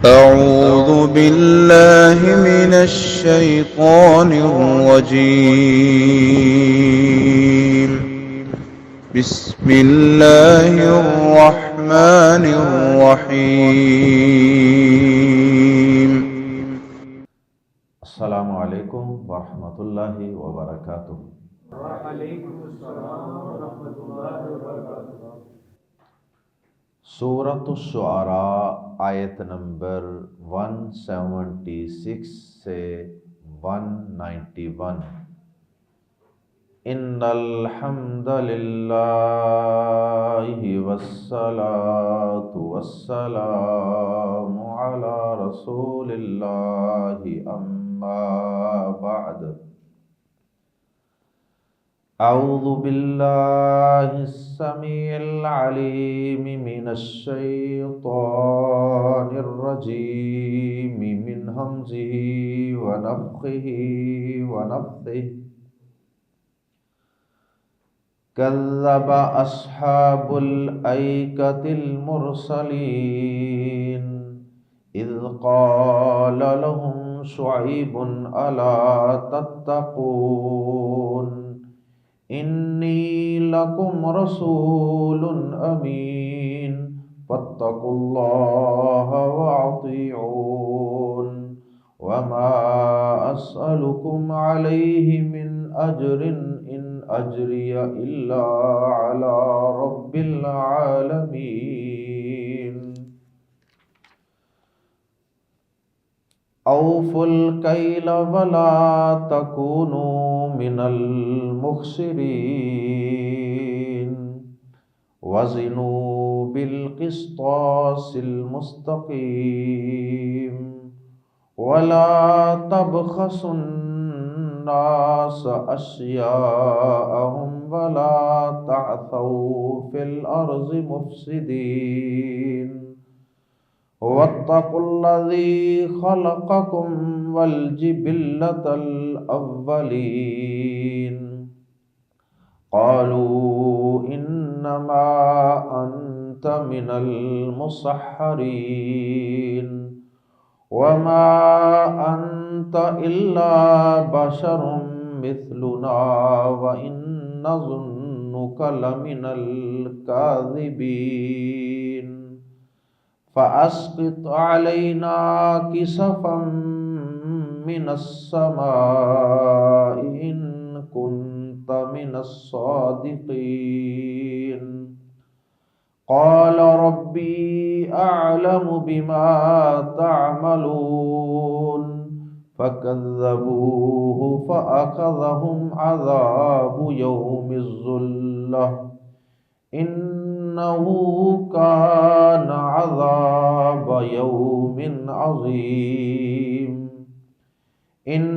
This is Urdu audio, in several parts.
أعوذ بالله من الشيطان الرجيم. بسم الله الرحمن الرحيم. السلام علیکم ورحمۃ اللہ وبرکاتہ۔ وعلیکم السلام ورحمۃ اللہ وبرکاتہ۔ سورۃ الشعراء آیت نمبر 176 سے 191۔ ان الحمد للہ والصلاة والسلام علی رسول اللہ اما بعد۔ اعوذ باللہ السمیع العلیم من الشیطان الرجیم من ہمزہ ونفخہ ونفثہ۔ کذب اصحاب الایکۃ المرسلین اذ قال لهم شعیب الا تتقون انی لکم رسول امین فاتقوا اللہ واطیعون وما اسألکم علیہ من اجر ان اجری الا علی رب العالمین۔ اوفوا الکیل ولا تکونوا من المخسرین وزنوا بالقسطاس المستقیم ولا تبخسوا الناس اشیاءهم ولا تعثوا في الارض مفسدین واتقوا الذی خلقکم والجبلۃ الاولین قالوا انما انت من المسحرین وما انت الا بشر مثلنا وان نظنک لمن الکاذبین فأسقط علینا کسفا من السماء ان کنت من الصادقین قال ربی اعلم بما تعملون فکذبوه فأخذهم عذاب یوم الظلہ انه كان عذاب يوم عظيم ان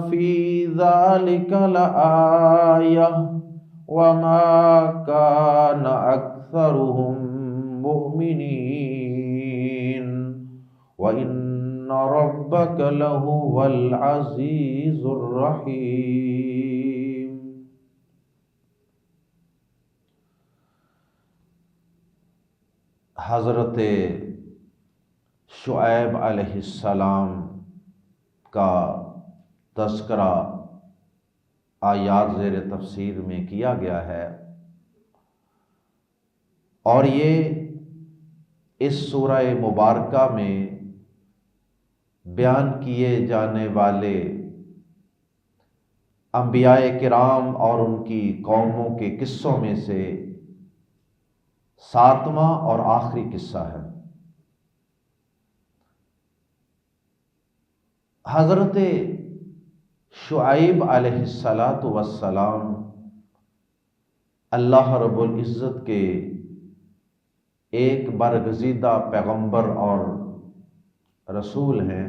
في ذلك لآية وما كان أكثرهم مؤمنين وإن ربك لهو العزيز الرحيم۔ حضرت شعیب علیہ السلام کا تذکرہ آیات زیر تفسیر میں کیا گیا ہے، اور یہ اس سورہ مبارکہ میں بیان کیے جانے والے انبیاء کرام اور ان کی قوموں کے قصوں میں سے 7واں اور آخری قصہ ہے۔ حضرت شعیب علیہ السلام اللہ رب العزت کے ایک برگزیدہ پیغمبر اور رسول ہیں۔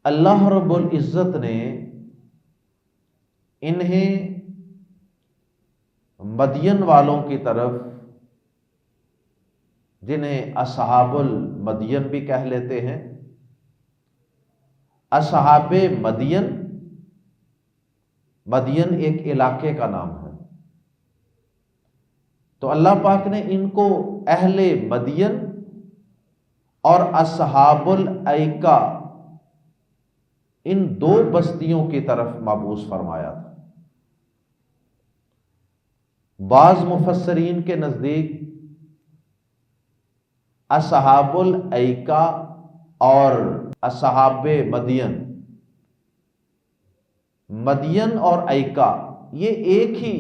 اللہ رب العزت نے انہیں مدین والوں کی طرف، جنہیں اصحاب المدین بھی کہہ لیتے ہیں، اصحاب مدین، مدین ایک علاقے کا نام ہے، تو اللہ پاک نے ان کو اہل مدین اور اصحاب الایکا، ان دو بستیوں کی طرف مبعوث فرمایا تھا۔ بعض مفسرین کے نزدیک اصحاب الایکا اور اصحاب مدین اور ایکا یہ ایک ہی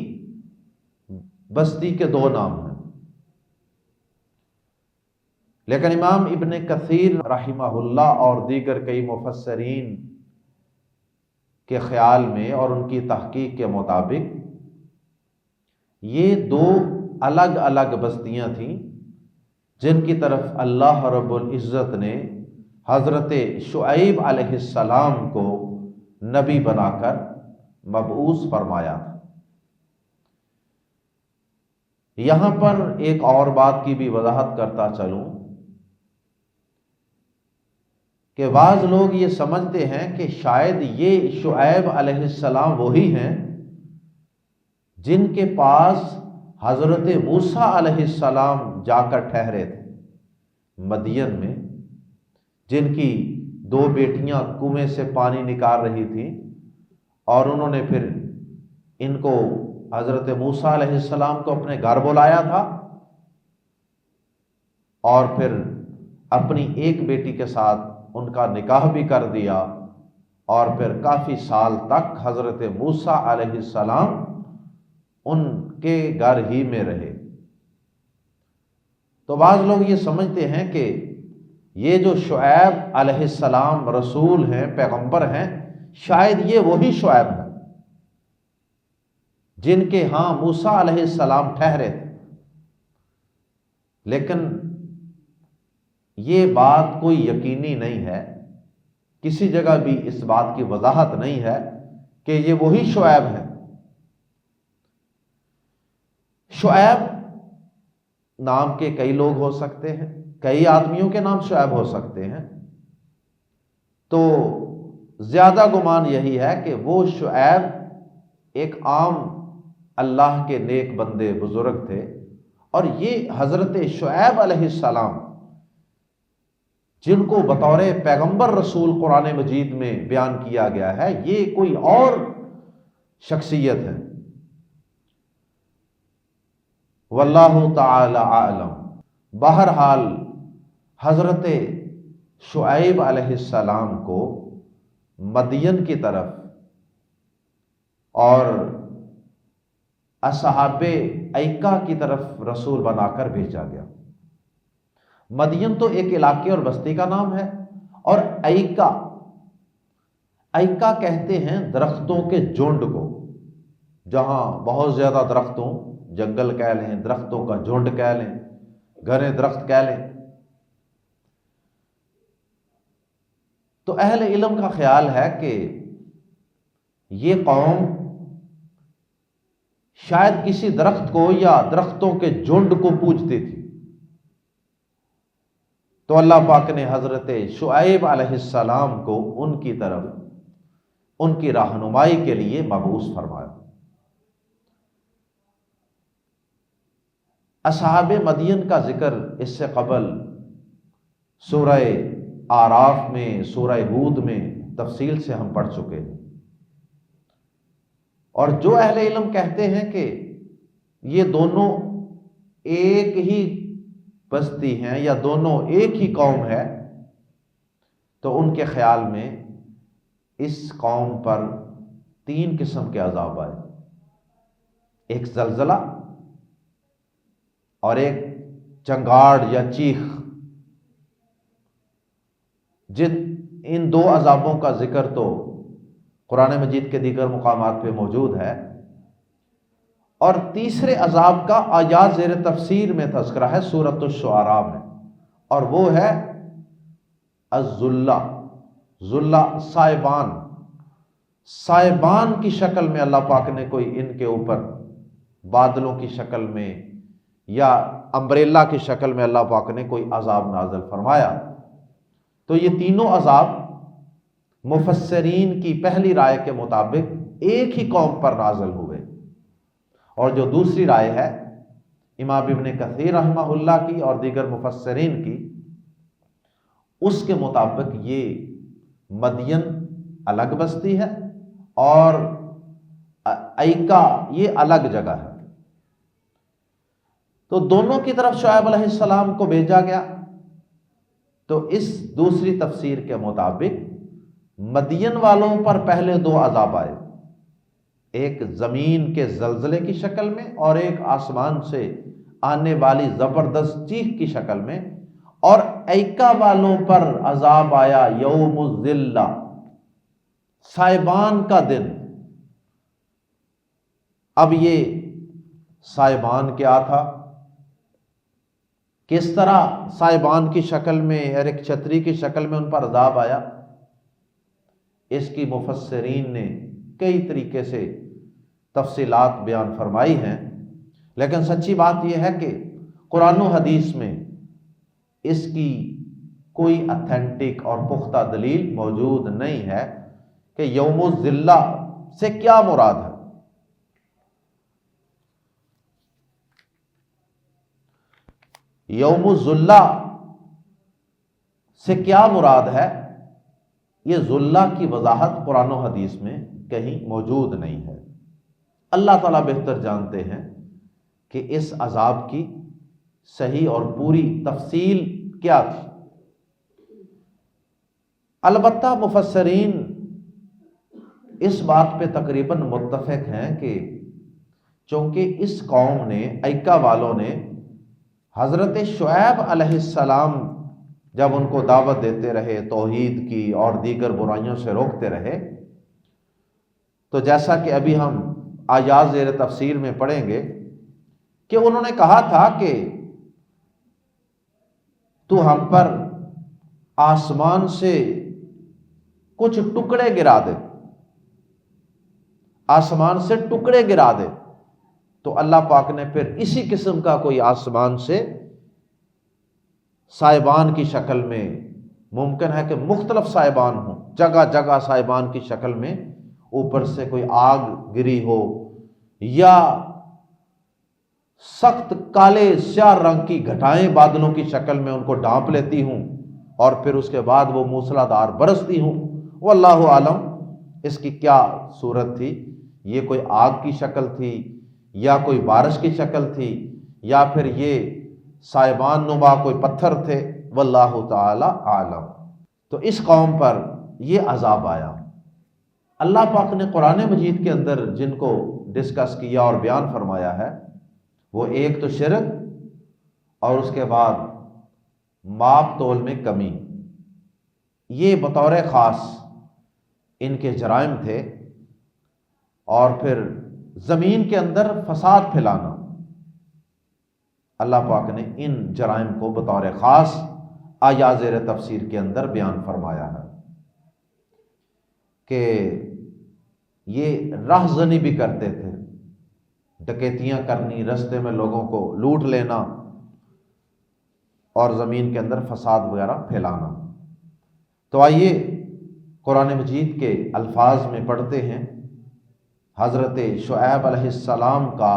بستی کے دو نام ہیں، لیکن امام ابن کثیر رحمہ اللہ اور دیگر کئی مفسرین کے خیال میں اور ان کی تحقیق کے مطابق یہ دو الگ الگ بستیاں تھیں جن کی طرف اللہ رب العزت نے حضرت شعیب علیہ السلام کو نبی بنا کر مبعوث فرمایا تھا۔ یہاں پر ایک اور بات کی بھی وضاحت کرتا چلوں کہ بعض لوگ یہ سمجھتے ہیں کہ شاید یہ شعیب علیہ السلام وہی ہیں جن کے پاس حضرت موسیٰ علیہ السلام جا کر ٹھہرے تھے مدین میں، جن کی دو بیٹیاں کنویں سے پانی نکال رہی تھیں اور انہوں نے پھر ان کو حضرت موسیٰ علیہ السلام کو اپنے گھر بلایا تھا اور پھر اپنی ایک بیٹی کے ساتھ ان کا نکاح بھی کر دیا اور پھر کافی سال تک حضرت موسیٰ علیہ السلام ان کے گھر ہی میں رہے۔ تو بعض لوگ یہ سمجھتے ہیں کہ یہ جو شعیب علیہ السلام رسول ہیں، پیغمبر ہیں، شاید یہ وہی شعیب ہیں جن کے ہاں موسیٰ علیہ السلام ٹھہرے تھے، لیکن یہ بات کوئی یقینی نہیں ہے، کسی جگہ بھی اس بات کی وضاحت نہیں ہے کہ یہ وہی شعیب ہیں۔ شعیب نام کے کئی لوگ ہو سکتے ہیں، کئی آدمیوں کے نام شعیب ہو سکتے ہیں، تو زیادہ گمان یہی ہے کہ وہ شعیب ایک عام اللہ کے نیک بندے بزرگ تھے، اور یہ حضرت شعیب علیہ السلام جن کو بطور پیغمبر رسول قرآن مجید میں بیان کیا گیا ہے، یہ کوئی اور شخصیت ہے۔ واللہ تعالی اعلم۔ بہرحال حضرت شعیب علیہ السلام کو مدین کی طرف اور اصحاب ایکا کی طرف رسول بنا کر بھیجا گیا۔ مدین تو ایک علاقے اور بستی کا نام ہے، اور ایکا کہتے ہیں درختوں کے جھنڈ کو، جہاں بہت زیادہ درختوں، جنگل کہہ لیں، درختوں کا جھنڈ کہہ لیں، گھنے درخت کہہ لیں۔ تو اہل علم کا خیال ہے کہ یہ قوم شاید کسی درخت کو یا درختوں کے جھنڈ کو پوجتی تھی، تو اللہ پاک نے حضرت شعیب علیہ السلام کو ان کی طرف ان کی رہنمائی کے لیے مبعوث فرمایا۔ اصحاب مدین کا ذکر اس سے قبل سورہ اعراف میں، سورہ ہود میں تفصیل سے ہم پڑھ چکے ہیں، اور جو اہل علم کہتے ہیں کہ یہ دونوں ایک ہی بستی ہیں یا دونوں ایک ہی قوم ہے، تو ان کے خیال میں اس قوم پر 3 قسم کے عذاب آئے، ایک زلزلہ اور ایک چنگاڑ یا چیخ۔ ان 2 عذابوں کا ذکر تو قرآن مجید کے دیگر مقامات پہ موجود ہے، اور تیسرے عذاب کا آیات زیر تفسیر میں تذکرہ ہے سورۃ الشعراء میں، اور وہ ہے الذلہ، ذلہ سائبان کی شکل میں اللہ پاک نے کوئی ان کے اوپر بادلوں کی شکل میں یا امبریلا کی شکل میں اللہ پاک نے کوئی عذاب نازل فرمایا۔ تو یہ تینوں عذاب مفسرین کی پہلی رائے کے مطابق ایک ہی قوم پر نازل ہوئے، اور جو دوسری رائے ہے امام ابن کثیر رحمہ اللہ کی اور دیگر مفسرین کی، اس کے مطابق یہ مدین الگ بستی ہے اور ایکا یہ الگ جگہ ہے۔ تو دونوں کی طرف شعیب علیہ السلام کو بھیجا گیا۔ تو اس دوسری تفسیر کے مطابق مدین والوں پر پہلے 2 عذاب آئے، ایک زمین کے زلزلے کی شکل میں اور ایک آسمان سے آنے والی زبردست چیخ کی شکل میں، اور ایکا والوں پر عذاب آیا یوم الذلہ، سائبان کا دن۔ اب یہ سائبان کیا تھا، کس طرح سائبان کی شکل میں اور ایک چھتری کی شکل میں ان پر عذاب آیا، اس کی مفسرین نے کئی طریقے سے تفصیلات بیان فرمائی ہیں، لیکن سچی بات یہ ہے کہ قرآن و حدیث میں اس کی کوئی اتھینٹک اور پختہ دلیل موجود نہیں ہے کہ یوم الذلہ سے کیا مراد ہے۔ یوم الذلہ سے کیا مراد ہے، یہ ذلہ کی وضاحت قرآن و حدیث میں کہیں موجود نہیں ہے۔ اللہ تعالیٰ بہتر جانتے ہیں کہ اس عذاب کی صحیح اور پوری تفصیل کیا تھی۔ البتہ مفسرین اس بات پہ تقریباً متفق ہیں کہ چونکہ اس قوم نے، ایکا والوں نے، حضرت شعیب علیہ السلام جب ان کو دعوت دیتے رہے توحید کی اور دیگر برائیوں سے روکتے رہے، تو جیسا کہ ابھی ہم آیات زیر تفسیر میں پڑھیں گے کہ انہوں نے کہا تھا کہ تو ہم پر آسمان سے کچھ ٹکڑے گرا دے، آسمان سے ٹکڑے گرا دے۔ تو اللہ پاک نے پھر اسی قسم کا کوئی آسمان سے سائبان کی شکل میں، ممکن ہے کہ مختلف سائبان ہوں، جگہ جگہ سائبان کی شکل میں اوپر سے کوئی آگ گری ہو، یا سخت کالے سیاہ رنگ کی گھٹائیں بادلوں کی شکل میں ان کو ڈھانپ لیتی ہوں اور پھر اس کے بعد وہ موسلادھار برستی ہوں۔ واللہ عالم اس کی کیا صورت تھی، یہ کوئی آگ کی شکل تھی یا کوئی بارش کی شکل تھی یا پھر یہ سائبان نما کوئی پتھر تھے، واللہ تعالی عالم۔ تو اس قوم پر یہ عذاب آیا۔ اللہ پاک نے قرآن مجید کے اندر جن کو ڈسکس کیا اور بیان فرمایا ہے، وہ ایک تو شرک، اور اس کے بعد ماپ تول میں کمی، یہ بطور خاص ان کے جرائم تھے، اور پھر زمین کے اندر فساد پھیلانا۔ اللہ پاک نے ان جرائم کو بطور خاص آیات زیر تفسیر کے اندر بیان فرمایا ہے کہ یہ راہزنی بھی کرتے تھے، ڈکیتیاں کرنی، رستے میں لوگوں کو لوٹ لینا اور زمین کے اندر فساد وغیرہ پھیلانا۔ تو آئیے قرآن مجید کے الفاظ میں پڑھتے ہیں حضرت شعیب علیہ السلام کا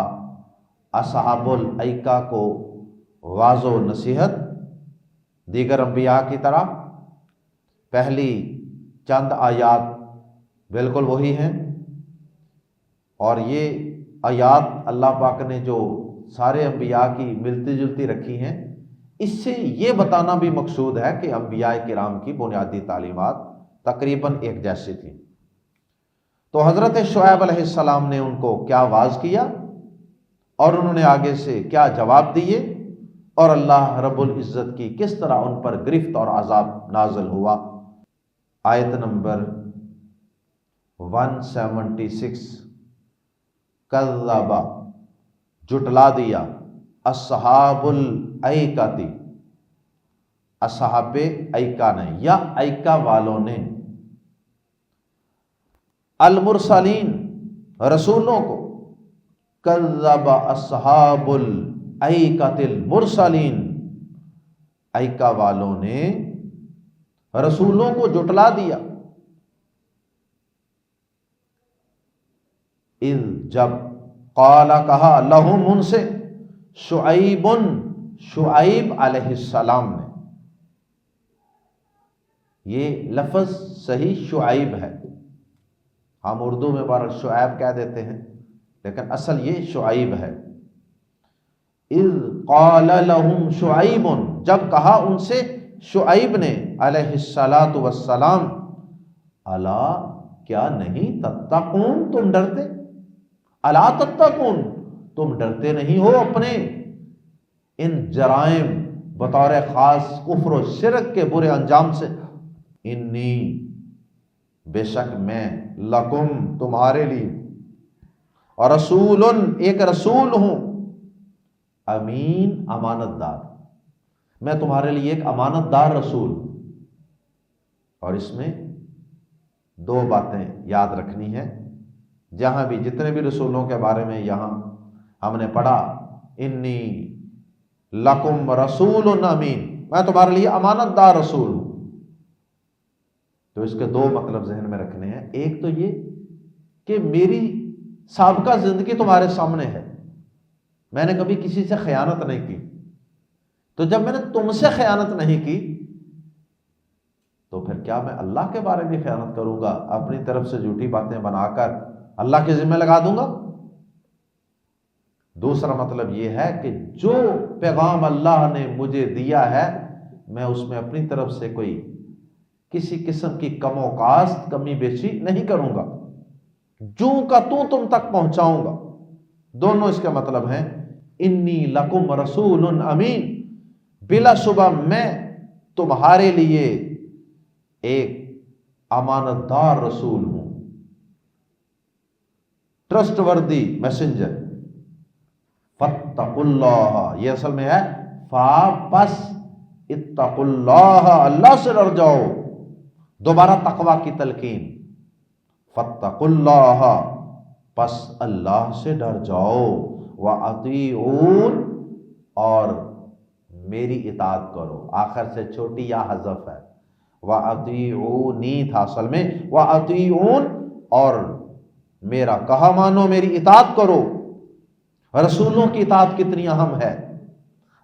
اصحاب الایکا کو واعظ و نصیحت دیگر انبیاء کی طرح۔ پہلی چند آیات بالکل وہی ہیں، اور یہ آیات اللہ پاک نے جو سارے انبیاء کی ملتی جلتی رکھی ہیں، اس سے یہ بتانا بھی مقصود ہے کہ انبیاء کرام کی بنیادی تعلیمات تقریباً ایک جیسی تھی۔ تو حضرت شعیب علیہ السلام نے ان کو کیا واعظ کیا اور انہوں نے آگے سے کیا جواب دیے، اور اللہ رب العزت کی کس طرح ان پر گرفت اور عذاب نازل ہوا۔ آیت نمبر 176، کذب جھٹلا دیا، اصحاب الایکاتی، اصحاب ایکا نے یا ایکا والوں نے، المرسلین رسولوں کو، کذب اصحاب الایکۃ المرسلین، ایکا والوں نے رسولوں کو جھٹلا دیا۔ اذ جب، قال کہا، لہم ان سے، شعیب علیہ السلام نے، یہ لفظ صحیح شعیب ہے، ہم اردو میں بار شعیب کہہ دیتے ہیں، لیکن اصل یہ شعیب ہے۔ اذ قال لهم شعیب، جب کہا ان سے شعیب نے علیہ الصلاۃ والسلام، الا کیا نہیں، تتقون تم ڈرتے، الا تتقون تم ڈرتے نہیں ہو اپنے ان جرائم بطور خاص کفر و شرک کے برے انجام سے، انی بے شک میں، لکم تمہارے لیے، اور رسول ایک رسول ہوں، امین امانت دار، میں تمہارے لیے ایک امانت دار رسول ہوں۔ اور اس میں دو باتیں یاد رکھنی ہے، جہاں بھی جتنے بھی رسولوں کے بارے میں یہاں ہم نے پڑھا انی لکم رسول امین، میں تمہارے لیے امانت دار رسول ہوں، تو اس کے دو مطلب ذہن میں رکھنے ہیں۔ ایک تو یہ کہ میری سابقہ زندگی تمہارے سامنے ہے، میں نے کبھی کسی سے خیانت نہیں کی، تو جب میں نے تم سے خیانت نہیں کی تو پھر کیا میں اللہ کے بارے میں خیانت کروں گا، اپنی طرف سے جھوٹی باتیں بنا کر اللہ کے ذمہ لگا دوں گا؟ دوسرا مطلب یہ ہے کہ جو پیغام اللہ نے مجھے دیا ہے میں اس میں اپنی طرف سے کوئی کسی قسم کی کم و کاست، کمی بیشی نہیں کروں گا، جو کا تو تم تک پہنچاؤں گا۔ دونوں اس کے مطلب ہیں، انی لکم رسول امین، بلا شبہ میں تمہارے لیے ایک امانت دار رسول ہوں، ٹرسٹ وردی میسنجر۔ فاتقوا اللہ، یہ اصل میں ہے فا پس اتقوا اللہ، اللہ سے ڈر جاؤ، دوبارہ تقوی کی تلقین، فاتقوا اللہ پس اللہ سے ڈر جاؤ، وَأَطِيعُونِ اور میری اطاعت کرو، آخر سے چھوٹی یا حذف ہے، وَأَطِيعُونِی تھا اصل میں، وَأَطِيعُونِ اور میرا کہا مانو، میری اطاعت کرو۔ رسولوں کی اطاعت کتنی اہم ہے،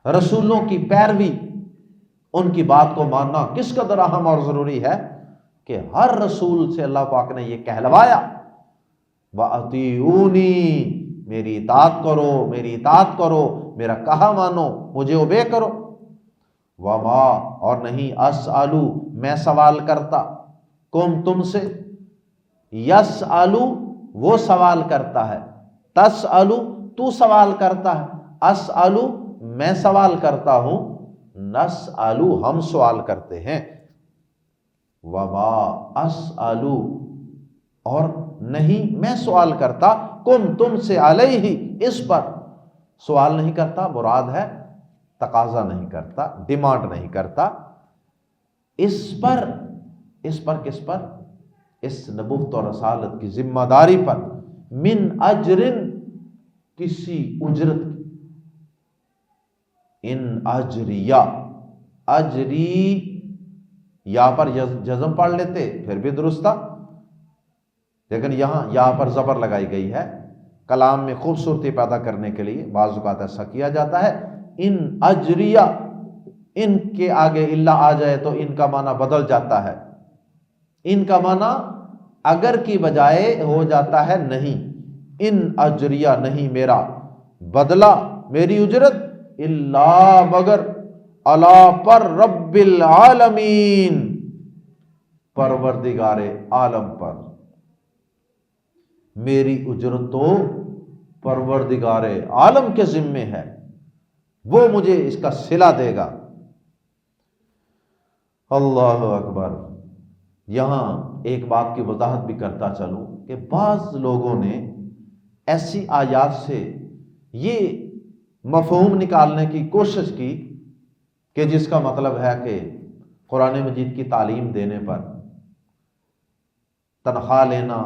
رسولوں کی پیروی، ان کی بات کو ماننا کس قدر اہم اور ضروری ہے کہ ہر رسول سے اللہ پاک نے یہ کہلوایا، وَأَطِيعُونِی میری اطاعت کرو، میری اطاعت کرو، میرا کہا مانو، مجھے اوبے کرو۔ وما اور نہیں، اسالو میں سوال کرتا، کم تم سے، یسالو وہ سوال کرتا ہے، تسالو تو سوال کرتا ہے، اسالو میں سوال کرتا ہوں، نسالو ہم سوال کرتے ہیں۔ وما اسالو اور نہیں میں سوال کرتا، کم تم سے، علیہ اس پر، سوال نہیں کرتا مراد ہے تقاضا نہیں کرتا، ڈیمانڈ نہیں کرتا، اس پر کس پر؟ اس نبوت اور رسالت کی ذمہ داری پر، من اجرن کسی اجرت کی، ان اجریہ، اجری یہاں پر جزم پڑھ لیتے پھر بھی درست تھا، لیکن یہاں پر زبر لگائی گئی ہے کلام میں خوبصورتی پیدا کرنے کے لیے، بعض اوقات ایسا کیا جاتا ہے۔ ان اجریہ، ان کے آگے اللہ آ جائے تو ان کا معنی بدل جاتا ہے، ان کا معنی اگر کی بجائے ہو جاتا ہے نہیں، ان اجریہ نہیں میرا بدلہ، میری اجرت، الا مگر، علی پر، رب العالمین پروردگار عالم پر، میری اجرت تو پروردگار عالم کے ذمے ہے، وہ مجھے اس کا صلہ دے گا۔ اللہ اکبر۔ یہاں ایک بات کی وضاحت بھی کرتا چلوں کہ بعض لوگوں نے ایسی آیات سے یہ مفہوم نکالنے کی کوشش کی کہ جس کا مطلب ہے کہ قرآن مجید کی تعلیم دینے پر، تنخواہ لینا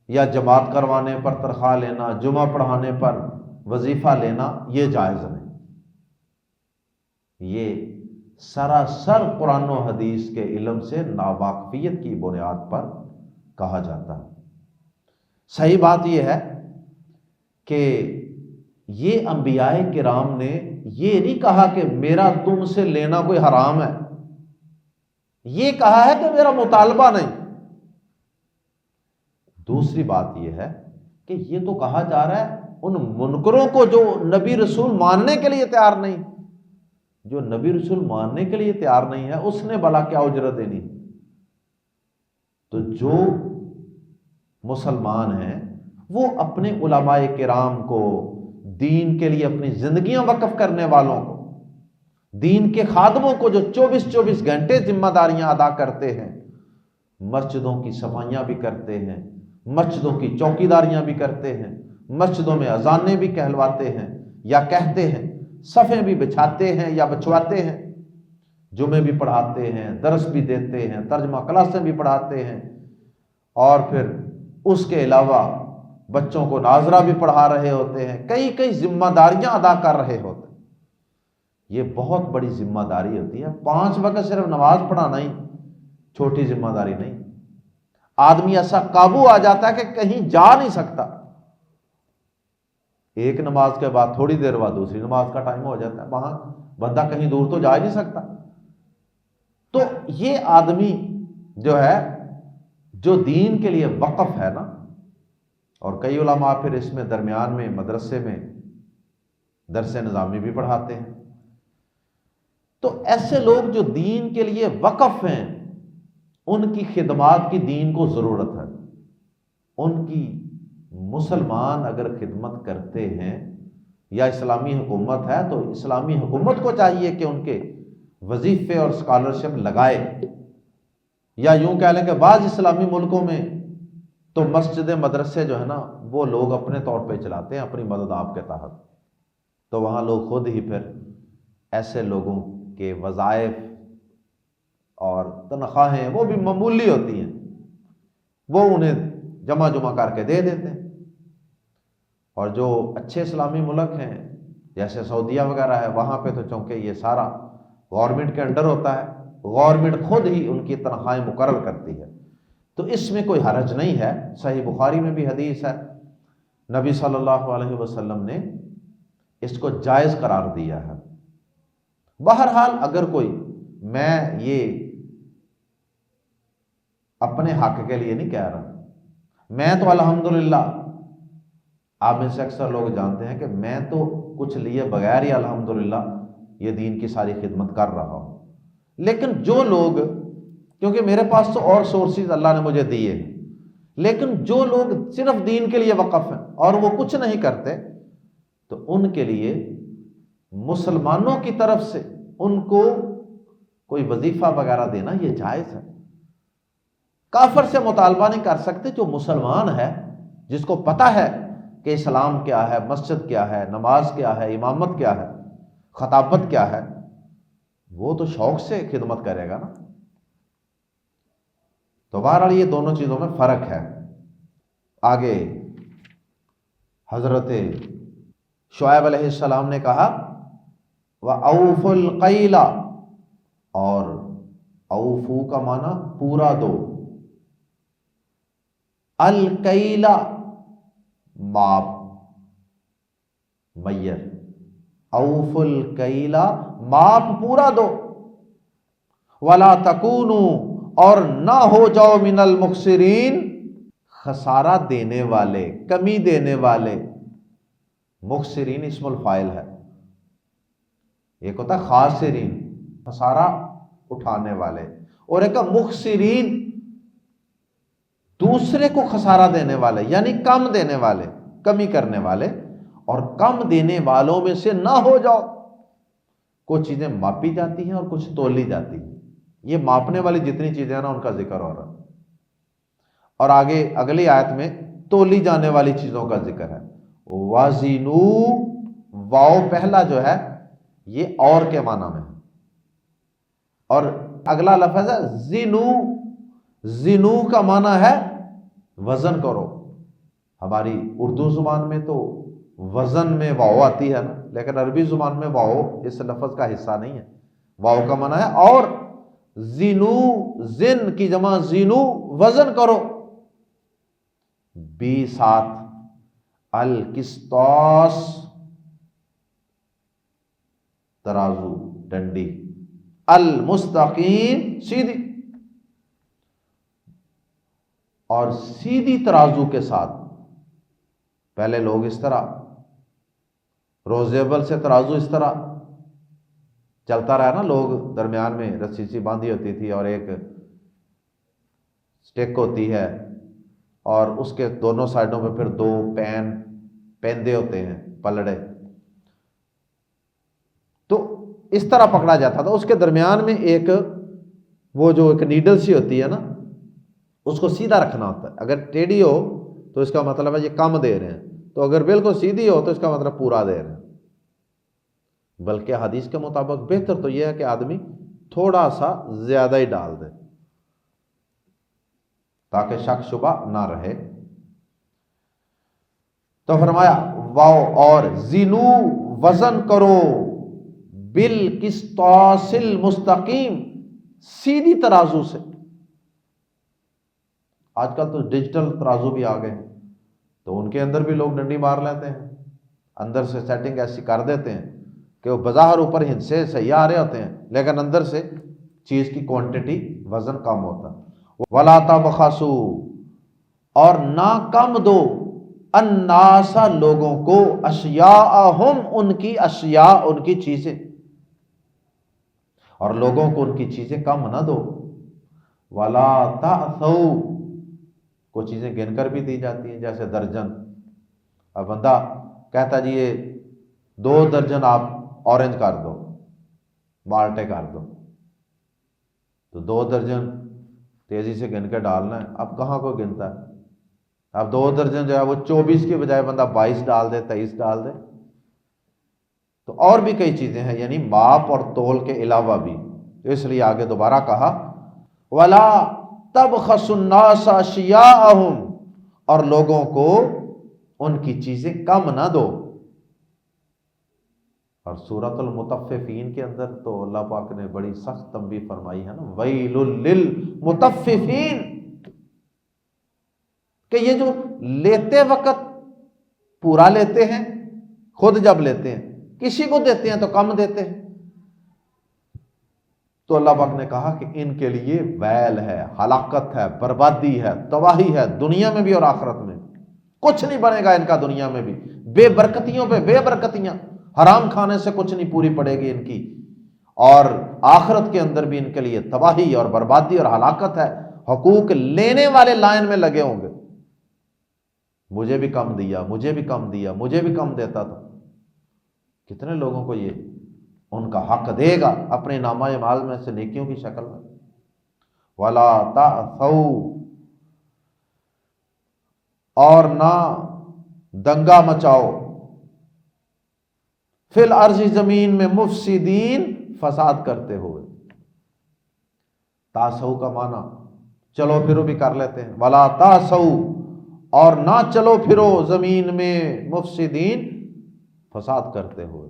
یا جماعت کروانے پر تنخواہ لینا، جمعہ پڑھانے پر وظیفہ لینا، یہ جائز نہیں۔ یہ سراسر قرآن و حدیث کے علم سے ناواقفیت کی بنیاد پر کہا جاتا ہے۔ صحیح بات یہ ہے کہ یہ انبیاء کرام نے یہ نہیں کہا کہ میرا تم سے لینا کوئی حرام ہے، یہ کہا ہے کہ میرا مطالبہ نہیں۔ دوسری بات یہ ہے کہ یہ تو کہا جا رہا ہے ان منکروں کو جو نبی رسول ماننے کے لیے تیار نہیں۔ جو نبی رسول ماننے کے لیے تیار نہیں ہے اس نے بھلا کیا اجرت دینی؟ تو جو مسلمان ہیں وہ اپنے علماء کرام کو، دین کے لیے اپنی زندگیاں وقف کرنے والوں کو، دین کے خادموں کو جو 24 گھنٹے ذمہ داریاں ادا کرتے ہیں، مسجدوں کی صفائیاں بھی کرتے ہیں، مسجدوں کی چوکیداریاں بھی کرتے ہیں، مسجدوں میں اذانیں بھی کہلواتے ہیں یا کہتے ہیں، صفیں بھی بچھاتے ہیں یا بچھواتے ہیں، جمعے بھی پڑھاتے ہیں، درس بھی دیتے ہیں، ترجمہ کلاسیں بھی پڑھاتے ہیں، اور پھر اس کے علاوہ بچوں کو ناظرہ بھی پڑھا رہے ہوتے ہیں، کئی ذمہ داریاں ادا کر رہے ہوتے ہیں۔ یہ بہت بڑی ذمہ داری ہوتی ہے۔ 5 وقت صرف نماز پڑھانا ہی چھوٹی ذمہ داری نہیں۔ آدمی ایسا قابو آ جاتا ہے کہ کہیں جا نہیں سکتا، ایک نماز کے بعد تھوڑی دیر بعد دوسری نماز کا ٹائم ہو جاتا ہے، وہاں بندہ کہیں دور تو جا ہی نہیں سکتا۔ تو یہ آدمی جو ہے جو دین کے لیے وقف ہے نا، اور کئی علماء پھر اس میں درمیان میں مدرسے میں درس نظامی بھی پڑھاتے ہیں، تو ایسے لوگ جو دین کے لیے وقف ہیں ان کی خدمات کی دین کو ضرورت ہے۔ ان کی مسلمان اگر خدمت کرتے ہیں یا اسلامی حکومت ہے تو اسلامی حکومت کو چاہیے کہ ان کے وظیفے اور اسکالرشپ لگائے، یا یوں کہہ لیں کہ بعض اسلامی ملکوں میں تو مسجد مدرسے جو ہے نا وہ لوگ اپنے طور پہ چلاتے ہیں اپنی مدد آپ کے تحت، تو وہاں لوگ خود ہی پھر ایسے لوگوں کے وظائف اور تنخواہیں وہ بھی معمولی ہوتی ہیں، وہ انہیں جمع کر کے دے دیتے ہیں۔ اور جو اچھے اسلامی ملک ہیں جیسے سعودیہ وغیرہ ہے، وہاں پہ تو چونکہ یہ سارا گورنمنٹ کے انڈر ہوتا ہے، گورنمنٹ خود ہی ان کی تنخواہیں مقرر کرتی ہے، تو اس میں کوئی حرج نہیں ہے۔ صحیح بخاری میں بھی حدیث ہے، نبی صلی اللہ علیہ وسلم نے اس کو جائز قرار دیا ہے۔ بہرحال اگر کوئی، میں یہ اپنے حق کے لیے نہیں کہہ رہا، میں تو الحمدللہ، آپ میں سے اکثر لوگ جانتے ہیں کہ میں تو کچھ لیے بغیر ہی الحمدللہ یہ دین کی ساری خدمت کر رہا ہوں، لیکن جو لوگ، کیونکہ میرے پاس تو اور سورسز اللہ نے مجھے دیے ہیں، لیکن جو لوگ صرف دین کے لیے وقف ہیں اور وہ کچھ نہیں کرتے، تو ان کے لیے مسلمانوں کی طرف سے ان کو کوئی وظیفہ وغیرہ دینا یہ جائز ہے۔ کافر سے مطالبہ نہیں کر سکتے، جو مسلمان ہے جس کو پتہ ہے کہ اسلام کیا ہے، مسجد کیا ہے، نماز کیا ہے، امامت کیا ہے، خطابت کیا ہے، وہ تو شوق سے خدمت کرے گا نا۔ تو بہرحال یہ دونوں چیزوں میں فرق ہے۔ آگے حضرت شعیب علیہ السلام نے کہا وَأَوْفُوا الْقَيْلَ، اور اوفو کا معنی پورا دو، الکیلا ماپ، میّر، اوف الکیلا ماپ پورا دو، ولا تکونوا، اور نہ ہو جاؤ من المخسرین، خسارہ دینے والے، کمی دینے والے۔ مخسرین اسم الفاعل ہے، ایک ہوتا ہے خاسرین خسارہ اٹھانے والے، اور ایک مخسرین دوسرے کو خسارہ دینے والے، یعنی کم دینے والے، کمی کرنے والے، اور کم دینے والوں میں سے نہ ہو جاؤ۔ کچھ چیزیں ماپی جاتی ہیں اور کچھ تولی جاتی ہیں، یہ ماپنے والی جتنی چیزیں ہیں نا ان کا ذکر ہو رہا ہے، اور آگے اگلی آیت میں تولی جانے والی چیزوں کا ذکر ہے۔ وازنو، واو پہلا جو ہے یہ اور کے معنی میں، اور اگلا لفظ ہے زنو، زنو کا معنی ہے وزن کرو۔ ہماری اردو زبان میں تو وزن میں واو آتی ہے نا، لیکن عربی زبان میں واو اس لفظ کا حصہ نہیں ہے، واو کا معنی ہے اور، زنو، زن کی جمع زنو، وزن کرو، بی ساتھ، القسطاس ترازو ڈنڈی، المستقیم سیدھی، اور سیدھی ترازو کے ساتھ. پہلے لوگ اس طرح روزیبل سے ترازو اس طرح چلتا رہا نا، لوگ درمیان میں رسی سی باندھی ہوتی تھی اور ایک سٹک ہوتی ہے اور اس کے دونوں سائڈوں پہ پھر دو پیندے ہوتے ہیں، پلڑے. تو اس طرح پکڑا جاتا تھا. اس کے درمیان میں ایک وہ جو ایک نیڈل سی ہوتی ہے نا، اس کو سیدھا رکھنا ہوتا ہے. اگر ٹیڑھی ہو تو اس کا مطلب ہے یہ کم دے رہے ہیں، تو اگر بالکل سیدھی ہو تو اس کا مطلب پورا دے رہے ہیں. بلکہ حدیث کے مطابق بہتر تو یہ ہے کہ آدمی تھوڑا سا زیادہ ہی ڈال دے تاکہ شک شبہ نہ رہے. تو فرمایا واو اور زینو وزن کرو بالقسطاس المستقیم، سیدھی ترازو سے. آج کل تو ڈیجیٹل ترازو بھی آ گئے ہیں، تو ان کے اندر بھی لوگ ڈنڈی مار لیتے ہیں، اندر سے سیٹنگ ایسی کر دیتے ہیں کہ وہ بظاہر اوپر ہندسے صحیح آ رہے ہوتے ہیں لیکن اندر سے چیز کی کوانٹٹی وزن کم ہوتا. وَلَا تَبْخَسُوا، اور نہ کم دو، الناس لوگوں کو، اشیاءہم ان کی اشیاء ان کی چیزیں، اور لوگوں کو ان کی چیزیں کم نہ دو. وَلَا تَأْثَوْا، کچھ چیزیں گن کر بھی دی جاتی ہیں جیسے درجن. اب بندہ کہتا جی یہ 2 درجن آپ اورنج کر دو، مالٹے کر دو، تو 2 درجن تیزی سے گن کے ڈالنا ہے. اب کہاں کو گنتا ہے؟ اب 2 درجن جو ہے وہ 24 کی بجائے بندہ 22 ڈال دے، 23 ڈال دے. تو اور بھی کئی چیزیں ہیں، یعنی ماپ اور تول کے علاوہ بھی. تو اس لیے آگے دوبارہ کہا وَلَا تَبْخَسُوا النَّاسَ أَشْيَاءَهُمْ، اور لوگوں کو ان کی چیزیں کم نہ دو. اور سورۃ المطففین کے اندر تو اللہ پاک نے بڑی سخت تنبیہ فرمائی ہے نا، وَيْلٌ لِّلْمُطَفِّفِينَ، کہ یہ جو لیتے وقت پورا لیتے ہیں، خود جب لیتے ہیں کسی کو دیتے ہیں تو کم دیتے ہیں. تو اللہ پاک نے کہا کہ ان کے لیے ویل ہے، ہلاکت ہے، بربادی ہے، تباہی ہے، دنیا میں بھی اور آخرت میں. کچھ نہیں بنے گا ان کا دنیا میں بھی، بے برکتیوں پہ بے برکتیاں، حرام کھانے سے کچھ نہیں پوری پڑے گی ان کی، اور آخرت کے اندر بھی ان کے لیے تباہی اور بربادی اور ہلاکت ہے. حقوق لینے والے لائن میں لگے ہوں گے، مجھے بھی کم دیا، مجھے بھی کم دیا، مجھے بھی کم دیتا تھا. کتنے لوگوں کو یہ ان کا حق دے گا اپنے نامہ اعمال میں سے نیکیوں کی شکل میں. وَلَا تَأْثَوْا، اور نہ دنگا مچاؤ، فی الارض زمین میں، مفسدین فساد کرتے ہوئے. تاسو کا معنی چلو پھرو بھی کر لیتے ہیں. وَلَا تَاسَوْا، اور نہ چلو پھرو زمین میں، مفسدین فساد کرتے ہوئے.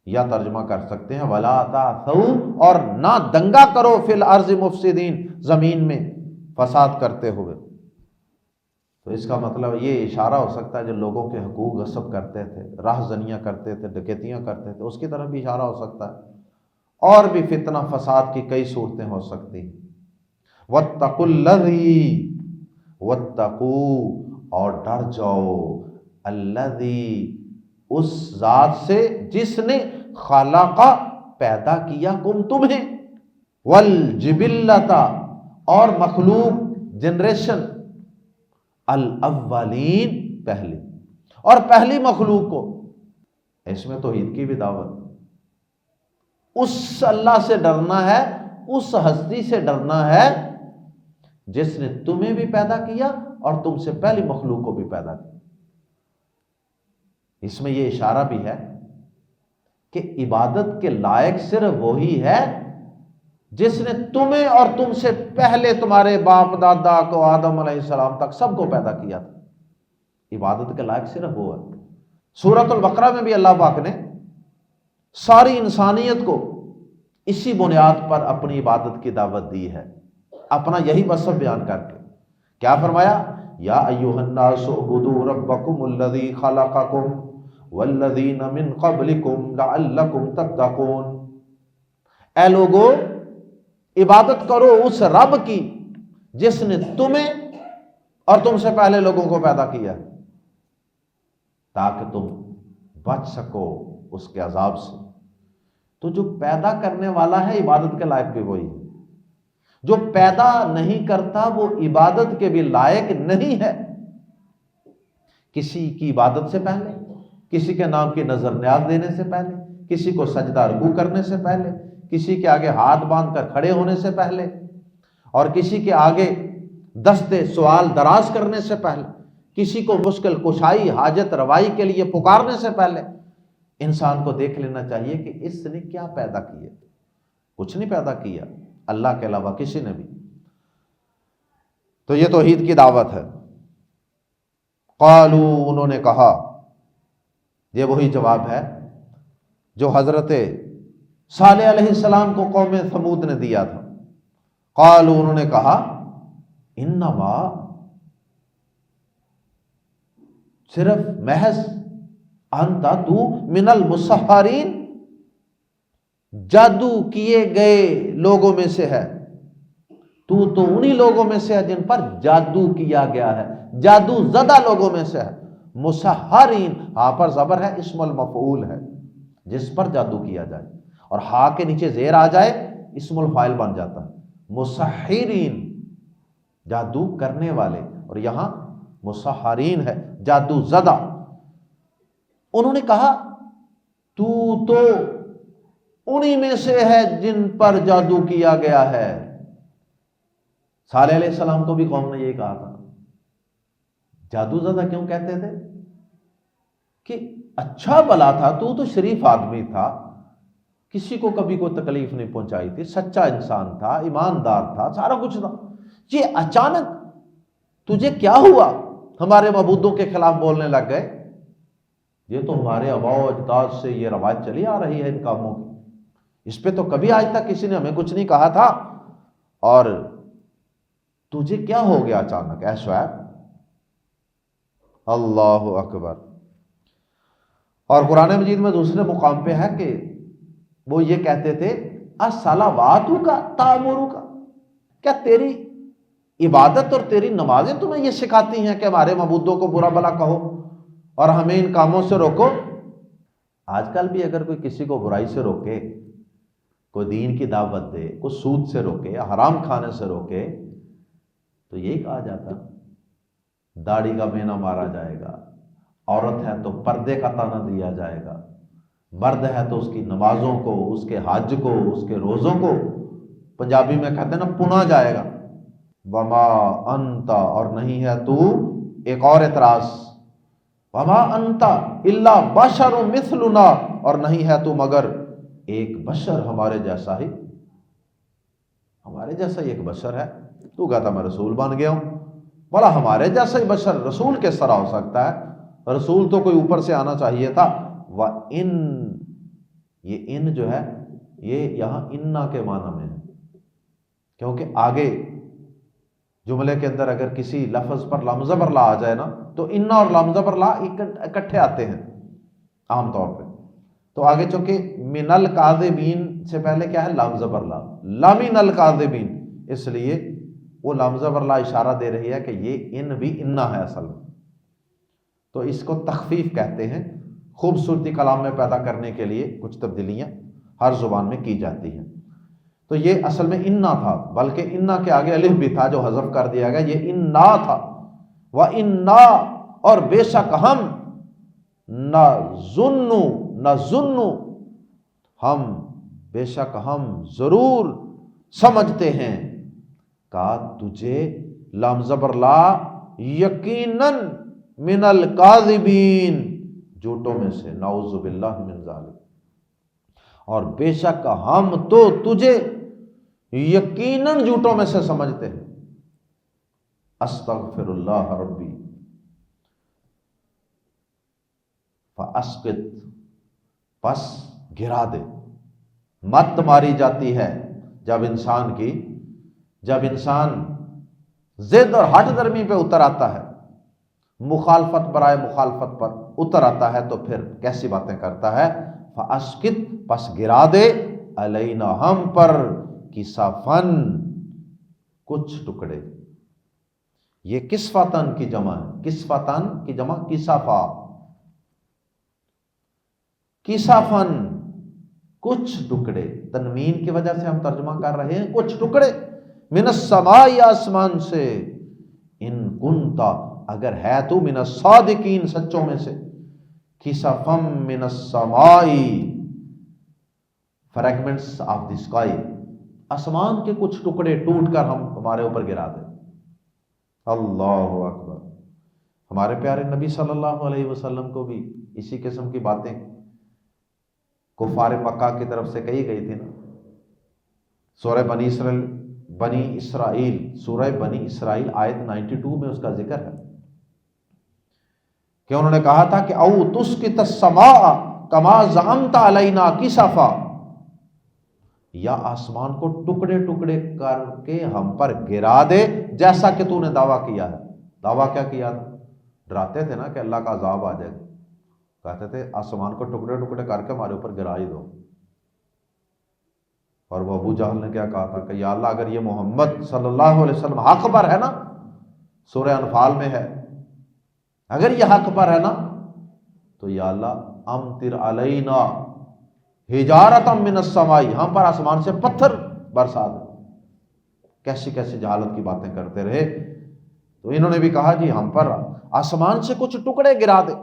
یا ترجمہ کر سکتے ہیں وَلَا تَاسَوْا، اور نہ دنگا کرو، فی الارض مفسدین، زمین میں فساد کرتے ہوئے. تو اس کا مطلب یہ اشارہ ہو سکتا ہے جو لوگوں کے حقوق غصب کرتے تھے، راہ زنیاں کرتے تھے، ڈکیتیاں کرتے تھے، اس کی طرف بھی اشارہ ہو سکتا ہے. اور بھی فتنہ فساد کی کئی صورتیں ہو سکتی ہیں. وَاتَّقُوا الَّذِي، وَاتَّقُوا، اور ڈر جاؤ، الَّذِي، اس ذات سے جس نے خلق، پیدا کیا، کم تمہیں، والجبلۃ، اور مخلوق، جنریشن، الاولین، پہلی، اور پہلی مخلوق کو. اس میں توحید کی بھی دعوت. اس اللہ سے ڈرنا ہے، اس ہستی سے ڈرنا ہے جس نے تمہیں بھی پیدا کیا اور تم سے پہلی مخلوق کو بھی پیدا کیا. اس میں یہ اشارہ بھی ہے کہ عبادت کے لائق صرف وہی ہے جس نے تمہیں اور تم سے پہلے تمہارے باپ دادا کو، آدم علیہ السلام تک سب کو پیدا کیا تھا. عبادت کے لائق صرف وہ ہے. سورۃ البقرہ میں بھی اللہ پاک نے ساری انسانیت کو اسی بنیاد پر اپنی عبادت کی دعوت دی ہے، اپنا یہی وصف بیان کر کے. کیا فرمایا؟ یا ایھا الناس اعبدوا ربکم الذی خلقکم والذین من قبلکم لعلکم تتقون. اے لوگو، عبادت کرو اس رب کی جس نے تمہیں اور تم سے پہلے لوگوں کو پیدا کیا ہے تاکہ تم بچ سکو اس کے عذاب سے۔ تو جو پیدا کرنے والا ہے عبادت کے لائق بھی وہی ہے، جو پیدا نہیں کرتا وہ عبادت کے بھی لائق نہیں ہے۔ کسی کی عبادت سے پہلے، کسی کے نام کی نظر نیاز دینے سے پہلے، کسی کو سجدہ رکوع کرنے سے پہلے، کسی کے آگے ہاتھ باندھ کر کھڑے ہونے سے پہلے، اور کسی کے آگے دستے سوال دراز کرنے سے پہلے، کسی کو مشکل کشائی حاجت روائی کے لیے پکارنے سے پہلے انسان کو دیکھ لینا چاہیے کہ اس نے کیا پیدا کیا۔ کچھ نہیں پیدا کیا اللہ کے علاوہ کسی نے بھی۔ تو یہ توحید کی دعوت ہے۔ قالو، انہوں نے کہا، یہ وہی جواب ہے جو حضرت صالح علیہ السلام کو قوم ثمود نے دیا تھا۔ قالو، انہوں نے کہا، انما، صرف محض، انت، تو، من المسحرین، جادو کیے گئے لوگوں میں سے ہے، تو انہی لوگوں میں سے ہے جن پر جادو کیا گیا ہے، جادو زدہ لوگوں میں سے ہے۔ مسحرین، ہاں پر زبر ہے، اسم المفعول ہے، جس پر جادو کیا جائے، اور ہاں کے نیچے زیر آ جائے اسم الفاعل بن جاتا ہے۔ مسحرین، جادو کرنے والے، اور یہاں مسحرین ہے، جادو زدہ۔ انہوں نے کہا تو انہی میں سے ہے جن پر جادو کیا گیا ہے۔ صالح علیہ السلام کو بھی قوم نے یہی کہا تھا۔ جادو زدہ کیوں کہتے تھے؟ کہ اچھا بلا تھا، تو شریف آدمی تھا، کسی کو کبھی کوئی تکلیف نہیں پہنچائی تھی، سچا انسان تھا، ایماندار تھا، سارا کچھ تھا، یہ اچانک تجھے کیا ہوا؟ ہمارے معبودوں کے خلاف بولنے لگ گئے۔ یہ تو ہمارے آباء و اجداد سے یہ روایت چلی آ رہی ہے ان کاموں کی، اس پہ تو کبھی آج تک کسی نے ہمیں کچھ نہیں کہا تھا، اور تجھے کیا ہو گیا اچانک اے شعیب؟ اللہ اکبر۔ اور قرآن مجید میں دوسرے مقام پہ ہے کہ وہ یہ کہتے تھے، الصلواتک تأمرک، کیا تیری عبادت اور تیری نمازیں تمہیں یہ سکھاتی ہیں کہ ہمارے معبودوں کو برا بلا کہو اور ہمیں ان کاموں سے روکو؟ آج کل بھی اگر کوئی کسی کو برائی سے روکے، کوئی دین کی دعوت دے، کوئی سود سے روکے، حرام کھانے سے روکے، تو یہی کہا جاتا، داڑھی کا مینا مارا جائے گا، عورت ہے تو پردے کا تانا دیا جائے گا، مرد ہے تو اس کی نمازوں کو، اس کے حج کو، اس کے روزوں کو پنجابی میں کہتے ہیں نا پنا جائے گا۔ وما انت، اور نہیں ہے تو، ایک اور اعتراض، وما انت الا بشر مثلنا، اور نہیں ہے تو مگر ایک بشر ہمارے جیسا ہی، ہمارے جیسا ہی ایک بشر ہے۔ تو کہتا میں رسول بن گیا ہوں، بولا ہمارے جیسا ہی بشر رسول کس طرح ہو سکتا ہے؟ رسول تو کوئی اوپر سے آنا چاہیے تھا۔ وَإِن، یہ ان جو ہے یہ یہاں انا کے معنی میں ہے، کیونکہ آگے جملے کے اندر اگر کسی لفظ پر لام زبر لا آ جائے نا تو انا اور لام زبر لا اکٹھے آتے ہیں عام طور پہ۔ تو آگے چونکہ من الکاذبین سے پہلے کیا ہے؟ لام زبر لا، لامن الکاذبین، اس لیے وہ لام زبر لا اشارہ دے رہی ہے کہ یہ ان بھی انا ہے اصل میں۔ تو اس کو تخفیف کہتے ہیں، خوبصورتی کلام میں پیدا کرنے کے لیے کچھ تبدیلیاں ہر زبان میں کی جاتی ہیں۔ تو یہ اصل میں انا تھا، بلکہ انا کے آگے الف بھی تھا جو حذف کر دیا گیا، یہ انا تھا۔ وَإِنَّا، اور بے شک ہم، نَظُنُّ، ہم بے شک ہم ضرور سمجھتے ہیں، کہا تجھے لام زبر لا یقیناً من الکاذبین، جھوٹوں میں سے، نعوذ باللہ من ذالک، اور بے شک ہم تو تجھے یقیناً جھوٹوں میں سے سمجھتے ہیں۔ استغفر اللہ ربی فاسقط، پس گرا دے۔ مت ماری جاتی ہے جب انسان ضد اور ہٹ درمی پہ اتر آتا ہے، مخالفت برائے مخالفت پر اتر آتا ہے، تو پھر کیسی باتیں کرتا ہے؟ فاسقط، پس گرا دے، علینا، ہم پر، کسافن، کچھ ٹکڑے، یہ کسفتن کی جمع ہے، کسفتن کی جمع کسافہ، کسافن کچھ ٹکڑے، تنوین کی وجہ سے ہم ترجمہ کر رہے ہیں کچھ ٹکڑے، من السماء آسمان سے، ان کنتا اگر ہے تو من الصادقین سچوں میں سے، کسفم من السماء فریگمنٹس آف دی اسکائی، آسمان کے کچھ ٹکڑے ٹوٹ کر ہمارے اوپر گرا دے۔ اللہ اکبر۔ ہمارے پیارے نبی صلی اللہ علیہ وسلم کو بھی اسی قسم کی باتیں کفار مکہ کی طرف سے کہی گئی تھی نا۔ سورہ بنی اسرائیل سورہ بنی اسرائیل آیت 92 میں اس کا ذکر ہے کہ انہوں نے کہا تھا کہ او تسقط السماء کما زعمت علینا کسفا، یا آسمان کو ٹکڑے ٹکڑے کر کے ہم پر گرا دے جیسا کہ تو نے دعویٰ کیا ہے۔ دعویٰ کیا کیا تھا؟ ڈراتے تھے نا کہ اللہ کا عذاب آ جائے، کہتے تھے آسمان کو ٹکڑے ٹکڑے کر کے ہمارے اوپر گرا ہی دو۔ اور وہ ابو جہل نے کیا کہا تھا کہ یا اللہ اگر یہ محمد صلی اللہ علیہ وسلم حق پر ہے نا، سورہ انفال میں ہے، اگر یہ حق پر ہے نا تو یا اللہ امطر علینا حجارۃ من السماء، ہم پر آسمان سے پتھر برسا دے۔ کیسی کیسی جہالت کی باتیں کرتے رہے۔ تو انہوں نے بھی کہا جی ہم پر آسمان سے کچھ ٹکڑے گرا دے،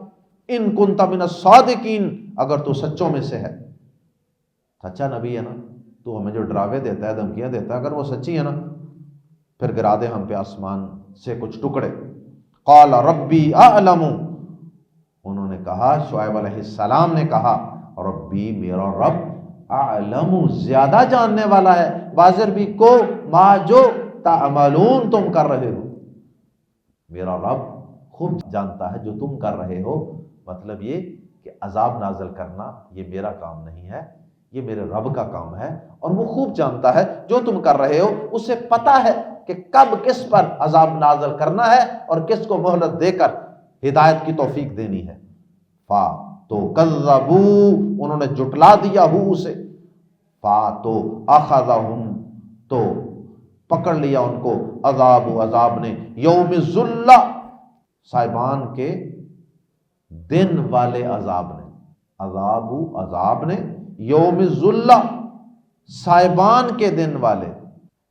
ان کنت من الصادقین، اگر تو سچوں میں سے ہے۔ سچا نبی ہے نا، تو ہمیں جو ڈراوے دیتا ہے، دھمکیاں دیتا ہے، اگر وہ سچی ہے نا پھر گرا دے ہم پہ آسمان سے کچھ ٹکڑے۔ قال ربی اعلم، انہوں نے کہا، شعیب علیہ السلام نے کہا ربی میرا رب اعلم زیادہ جاننے والا ہے، بازر بھی کو ما جو تعملون تم کر رہے ہو، میرا رب خوب جانتا ہے جو تم کر رہے ہو۔ مطلب یہ کہ عذاب نازل کرنا یہ میرا کام نہیں ہے، یہ میرے رب کا کام ہے، اور وہ خوب جانتا ہے جو تم کر رہے ہو، اسے پتا ہے کہ کب کس پر عذاب نازل کرنا ہے اور کس کو مہلت دے کر ہدایت کی توفیق دینی ہے۔ فا تو کذبو، انہوں نے جھٹلا دیا ہو اسے، فا تو اخذہم، تو پکڑ لیا ان کو عذاب نے، یوم الذلہ، صاحبان کے دن والے عذاب نے، عذاب نے، یوم الذلہ صاحبان کے دن والے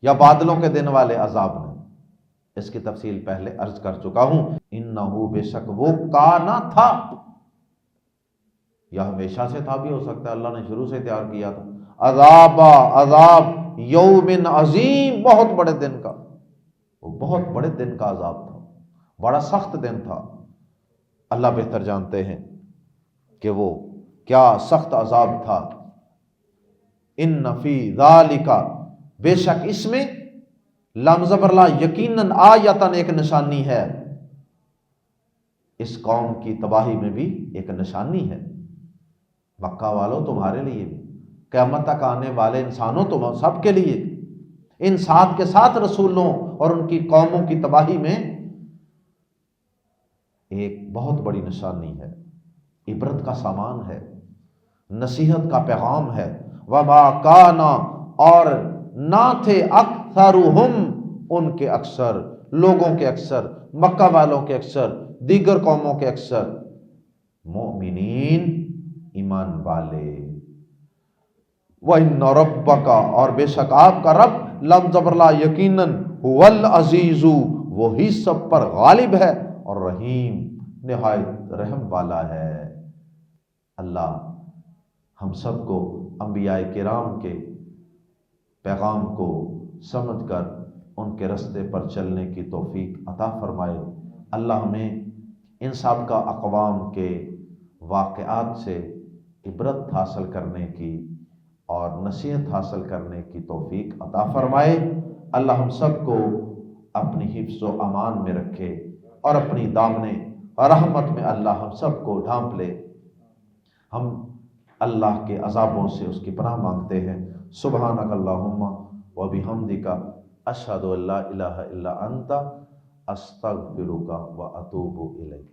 یا بادلوں کے دن والے عذاب نے۔ اس کی تفصیل پہلے عرض کر چکا ہوں، انہو بے شک وہ کانا تھا، یا ہمیشہ سے تھا بھی ہو سکتا ہے، اللہ نے شروع سے تیار کیا تھا، عذاب یوم عظیم، بہت بڑے دن کا، وہ بہت بڑے دن کا عذاب تھا، بڑا سخت دن تھا۔ اللہ بہتر جانتے ہیں کہ وہ کیا سخت عذاب تھا۔ ان فی ذالک، بے شک اس میں، لام زبر لا، یقیناً، آیتن، ایک نشانی ہے، اس قوم کی تباہی میں بھی ایک نشانی ہے۔ مکہ والوں تمہارے لیے بھی، قیامت تک آنے والے انسانوں تم سب کے لیے، ان 7 کے 7 رسولوں اور ان کی قوموں کی تباہی میں ایک بہت بڑی نشانی ہے، عبرت کا سامان ہے، نصیحت کا پیغام ہے۔ وما کانا، اور نہ تھے، اکثرہم، ان کے اکثر، لوگوں کے اکثر، مکہ والوں کے اکثر، دیگر قوموں کے اکثر، مؤمنین، ایمان والے۔ وَإِنَّ رَبَّكَ، اور بے شک آپ کا رب، لم زبر لا، یقیناً، هُوَ الْعَزِيزُ، وہی سب پر غالب ہے، اور رحیم، نہایت رحم والا ہے۔ اللہ ہم سب کو انبیاء کرام کے پیغام کو سمجھ کر ان کے رستے پر چلنے کی توفیق عطا فرمائے۔ اللہ ہمیں ان سابقہ اقوام کے واقعات سے عبرت حاصل کرنے کی اور نصیحت حاصل کرنے کی توفیق عطا فرمائے۔ اللہ ہم سب کو اپنی حفظ و امان میں رکھے، اور اپنی دامن رحمت میں اللہ ہم سب کو ڈھانپ لے۔ ہم اللہ کے عذابوں سے اس کی پناہ مانگتے ہیں۔ سبحانک اللہم و بحمدک، اشہد ان لا الہ الا انت، استغفرک و اتوب الیک۔